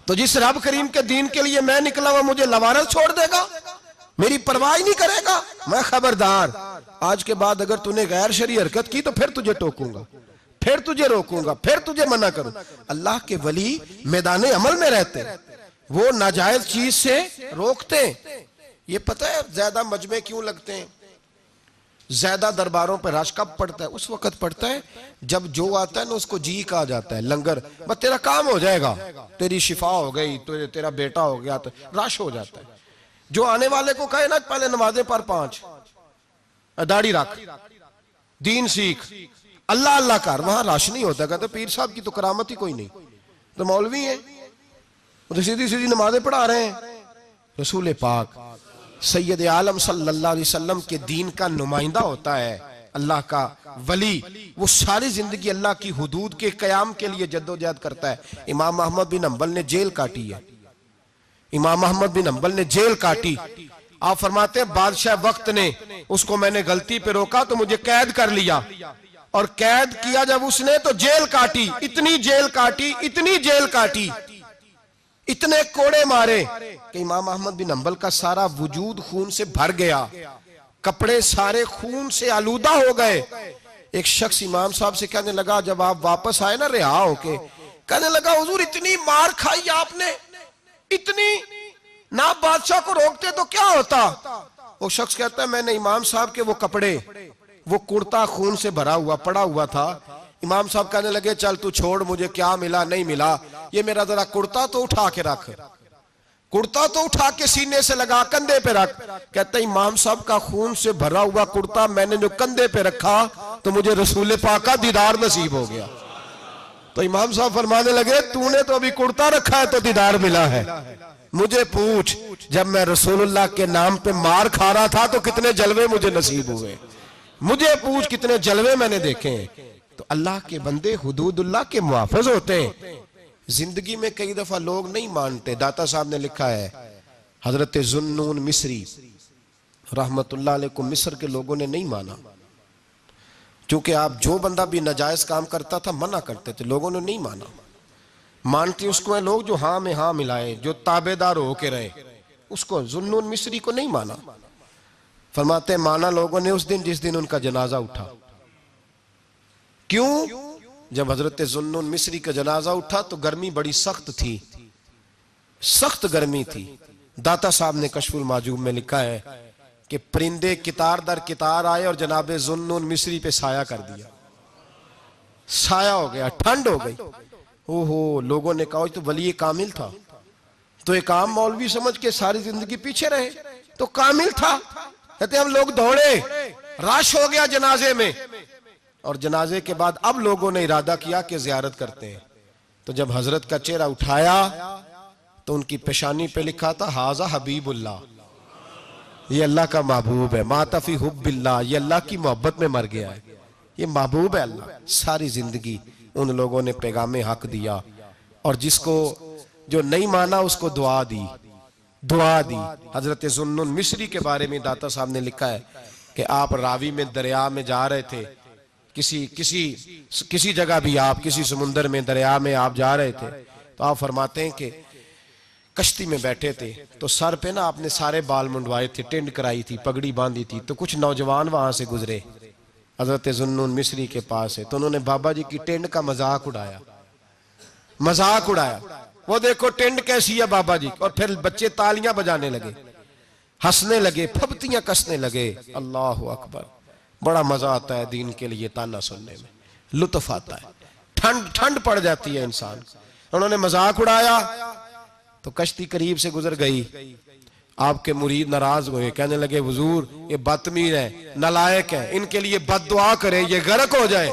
[SPEAKER 1] तो जिस रब करीम के दीन के लिए मैं निकला हुआ मुझे लवारस छोड़ देगा, मेरी परवाह ही नहीं करेगा? मैं खबरदार, आज के बाद अगर तूने गैर शरई हरकत की तो फिर तुझे टोकूंगा, फिर तुझे रोकूंगा, फिर तुझे मना करूं। अल्लाह के वली मैदान अमल में रहते, वो नाजायज चीज से रोकते। ये पता है ज्यादा मजमे क्यों लगते हैं, ज्यादा दरबारों पर रश कब पड़ता है? उस वक्त पड़ता है जब जो आता है ना उसको जी कहा जाता है, लंगर, बस तेरा काम हो जाएगा, तेरी शिफा हो गई, तो तेरा बेटा हो गया, तो रश हो जाता है। जो आने वाले को कहे ना पहले नमाजें पर 5, दाढ़ी रख, दीन सीख, अल्लाह अल्लाह कर, वहां रश नहीं होता। कहते पीर साहब की तो करामत ही कोई नहीं, तो मौलवी है, तो सीधी सीधी नमाजें पढ़ा रहे हैं। रसूल पाक सैयद आलम सल्लल्लाहु अलैहि वसल्लम के दीन का नुमाइंदा होता है अल्लाह का वली, वो सारी जिंदगी अल्लाह की हुदूद के कयाम के लिए जद्दोजहद करता है। इमाम अहमद बिन हंबल ने जेल काटी है, इमाम अहमद बिन हंबल ने जेल काटी। आप फरमाते हैं बादशाह वक्त ने उसको, मैंने गलती पे रोका तो मुझे कैद कर लिया, और कैद किया जब उसने तो जेल काटी, इतनी जेल काटी, इतनी जेल काटी, इतने कोड़े मारे कि इमाम अहमद बिन हंबल का सारा वजूद खून से भर गया, कपड़े सारे खून से आलूदा हो गए। एक शख्स इमाम साहब से कहने लगा, जब आप वापस आए ना रिहा होके, कहने लगा हुजूर इतनी मार खाई आपने, इतनी, ना बादशाह को रोकते तो क्या होता? वो शख्स कहता है मैंने इमाम साहब के वो कपड़े, वो कुर्ता खून से भरा हुआ पड़ा हुआ था। इमाम साहब कहने लगे चल तू छोड़, मुझे क्या मिला नहीं मिला, ये मेरा जरा कुर्ता तो उठा के रख, कुर्ता तो उठा के सीने से लगा, कंधे पे रख। कहता इमाम साहब का खून से भरा हुआ कुर्ता मैंने जो कंधे पे रखा तो मुझे रसूल पाक का दीदार नसीब हो गया। तो इमाम साहब फरमाने लगे तूने तो अभी कुर्ता रखा है तो दीदार मिला है, मुझे पूछ जब मैं रसूलुल्लाह के नाम पे मार खा रहा था तो कितने जलवे मुझे नसीब हुए, मुझे पूछ कितने जलवे मैंने देखे हैं। तो अल्लाह के बंदे हुदूदुल्लाह के मुहाफिज होते हैं। जिंदगी में कई दफा लोग नहीं मानते। दाता साहब ने लिखा है, हजरत जुन्नून मिस्री रहमतुल्लाह अलैह को मिस्र के लोगों ने नहीं माना, क्योंकि आप जो बंदा भी नाजायज काम करता था मना करते थे, लोगों ने नहीं माना। मानते उसको है लोग जो हाँ में हाँ मिलाए, जो ताबेदार होके रहे, उसको जुन्नून मिस्री को नहीं माना। फरमाते माना लोगों ने उस दिन जिस दिन उनका जनाजा उठा। क्यों? जब हजरत जुन्नून मिस्री का जनाजा उठा तो गर्मी बड़ी सख्त थी, सख्त गर्मी थी। दाता साहब ने कशफुल माजूब में लिखा है कि परिंदे कितार दर कितार आए और जनाबे जुन्नून मिस्री पे साया कर दिया, साया हो गया, ठंड हो गई। ओहो, लोगों ने कहा तो वली कामिल था, तो एक आम मौलवी समझ के सारी जिंदगी पीछे रहे, तो कामिल था। कहते हम लोग दौड़े, रश हो गया जनाजे में, और जनाजे के बाद अब लोगों ने इरादा किया कि जियारत करते हैं। तो जब हजरत का चेहरा उठाया तो उनकी पेशानी पे लिखा था हाजा हबीबुल्लाह, ये अल्लाह का महबूब है, मातफी हुब्बिल्लाह, ये अल्लाह की मोहब्बत में मर गया है, ये महबूब है अल्लाह। सारी जिंदगी उन लोगों ने पैगामे हक दिया, और जिसको जो नहीं माना उसको दुआ दी, दुआ दी। हजरत जुन्नून मिस्री के बारे में दाता साहब ने लिखा है कि आप रावी में दरिया में जा रहे थे, किसी जगह भी आप किसी समुंदर में दरिया में आप जा रहे थे, तो आप फरमाते हैं कि कश्ती में बैठे थे तो सर पे ना आपने सारे बाल मुंडवाए थे, टेंड कराई थी, पगड़ी बांधी थी, तो कुछ नौजवान वहां से गुजरे हजरत जुन्नून मिस्री के पास है, तो उन्होंने बाबा जी की टेंड का मजाक उड़ाया, मजाक उड़ाया, वो देखो टेंड कैसी है बाबा जी। और फिर बच्चे तालियां बजाने लगे, हंसने लगे, फबतियां कसने लगे। अल्लाह अकबर, बड़ा मजा आता है दीन के लिए ताना सुनने में, लुत्फ आता है, ठंड ठंड पड़ जाती है इंसान। उन्होंने मजाक उड़ाया तो कश्ती करीब से गुजर गई। आपके मुरीद नाराज हुए, कहने लगे हुजूर ये बदतमीज है, नालायक है, इनके लिए बद्दुआ करें, ये गर्क हो जाए।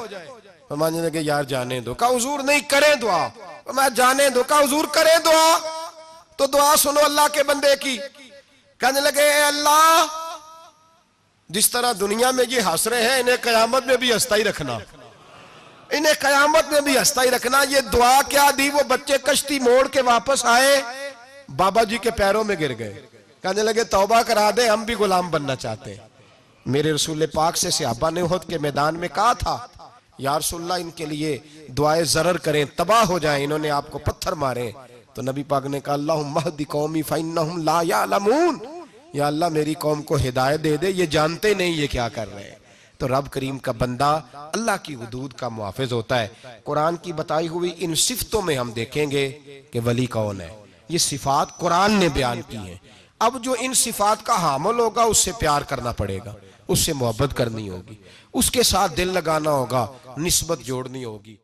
[SPEAKER 1] तो मानने लगे यार जाने दो। कहा हुजूर नहीं करें दुआ। तो मैं जाने दो। कहा हुजूर करें दुआ। तो दुआ सुनो अल्लाह के बंदे की। कहने लगे अल्लाह जिस तरह दुनिया में ये हंस रहे हैं इन्हें कयामत में भी हंसता ही रखना, इन्हें कयामत में भी हंसता ही रखना। ये दुआ क्या दी? वो बच्चे कश्ती मोड़ के वापस आए, बाबा जी के पैरों में गिर गए, कहने लगे तौबा करा दे, हम भी गुलाम बनना चाहते हैं। मेरे रसूल पाक से सहाबा ने उहद के मैदान में कहा था या रसूलल्लाह इनके लिए दुआए जरर करें, तबाह हो जाएं, इन्होंने आपको पत्थर मारे। तो नबी पाक ने कहा अल्लाहुम्मा हदी कौमी फइन्नहुम ला यालमून, या अल्लाह मेरी कौम को हिदायत दे दे, ये जानते नहीं ये क्या कर रहे हैं। तो रब करीम का बंदा अल्लाह की हुदूद का मुहाफिज होता है। कुरान की बताई हुई इन सिफतों में हम देखेंगे कि वली कौन है। ये सिफात कुरान ने बयान की हैं। अब जो इन सिफात का हामिल होगा उससे प्यार करना पड़ेगा, उससे मोहब्बत करनी होगी, उसके साथ दिल लगाना होगा, निस्बत जोड़नी होगी।